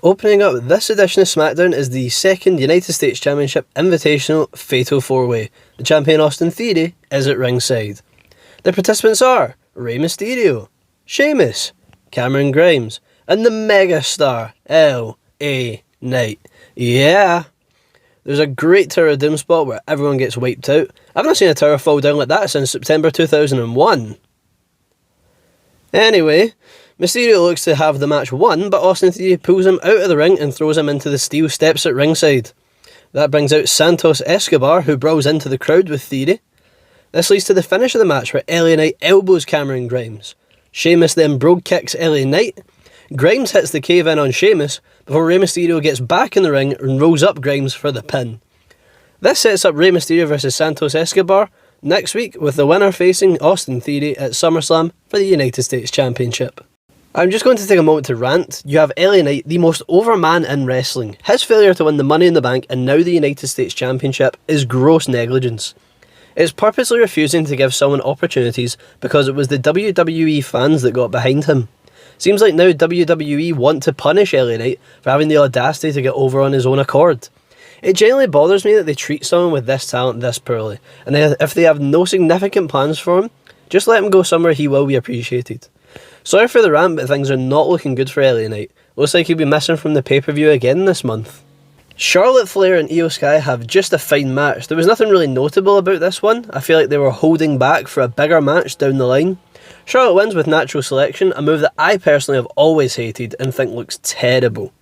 Opening up this edition of SmackDown is the second United States Championship Invitational Fatal 4-Way. The champion Austin Theory is at ringside. The participants are Rey Mysterio, Sheamus, Cameron Grimes, and the megastar LA Knight. Yeah! There's a great Tower of Doom spot where everyone gets wiped out. I've not seen a tower fall down like that since September 2001. Anyway, Mysterio looks to have the match won, but Austin Theory pulls him out of the ring and throws him into the steel steps at ringside. That brings out Santos Escobar, who brawls into the crowd with Theory. This leads to the finish of the match where LA Knight elbows Cameron Grimes. Sheamus then brogue kicks LA Knight. Grimes hits the cave-in on Sheamus before Rey Mysterio gets back in the ring and rolls up Grimes for the pin. This sets up Rey Mysterio vs Santos Escobar next week, with the winner facing Austin Theory at SummerSlam for the United States Championship. I'm just going to take a moment to rant. You have LA Knight, the most over man in wrestling. His failure to win the Money in the Bank and now the United States Championship is gross negligence. It's purposely refusing to give someone opportunities because it was the WWE fans that got behind him. Seems like now WWE want to punish LA Knight for having the audacity to get over on his own accord. It genuinely bothers me that they treat someone with this talent this poorly, and if they have no significant plans for him, just let him go somewhere he will be appreciated. Sorry for the rant, but things are not looking good for LA Knight. Looks like he'll be missing from the pay-per-view again this month. Charlotte Flair and Io Sky have just a fine match. There was nothing really notable about this one. I feel like they were holding back for a bigger match down the line. Charlotte wins with natural selection, a move that I personally have always hated and think looks terrible.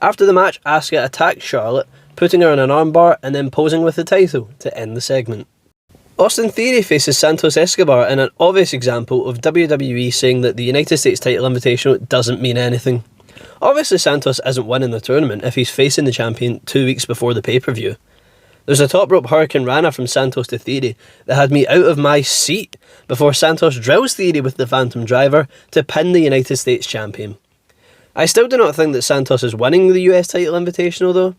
After the match, Asuka attacks Charlotte, putting her on an armbar and then posing with the title to end the segment. Austin Theory faces Santos Escobar in an obvious example of WWE saying that the United States title invitational doesn't mean anything. Obviously Santos isn't winning the tournament if he's facing the champion 2 weeks before the pay-per-view. There's a top rope Hurricane Rana from Santos to Theory that had me out of my seat before Santos drills Theory with the Phantom Driver to pin the United States champion. I still do not think that Santos is winning the US title invitational though.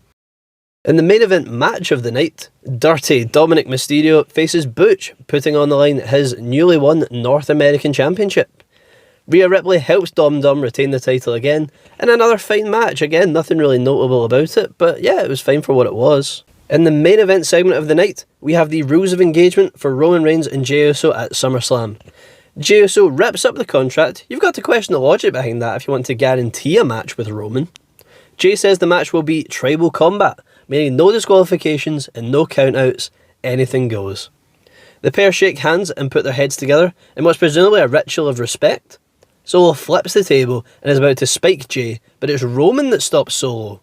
In the main event match of the night, Dirty Dominic Mysterio faces Butch, putting on the line his newly won North American Championship. Rhea Ripley helps Dom Dom retain the title again, in another fine match. Again, nothing really notable about it, but yeah, it was fine for what it was. In the main event segment of the night, we have the rules of engagement for Roman Reigns and Jey Uso at SummerSlam. Jey Uso rips up the contract. You've got to question the logic behind that if you want to guarantee a match with Roman. Jey says the match will be tribal combat, meaning no disqualifications and no countouts, anything goes. The pair shake hands and put their heads together in what's presumably a ritual of respect. Solo flips the table and is about to spike Jey, but it's Roman that stops Solo.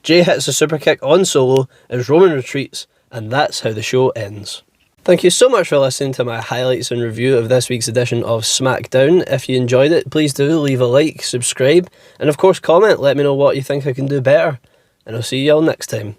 Jey hits a super kick on Solo as Roman retreats, and that's how the show ends. Thank you so much for listening to my highlights and review of this week's edition of SmackDown. If you enjoyed it, please do leave a like, subscribe, and of course comment, let me know what you think I can do better. And I'll see you all next time.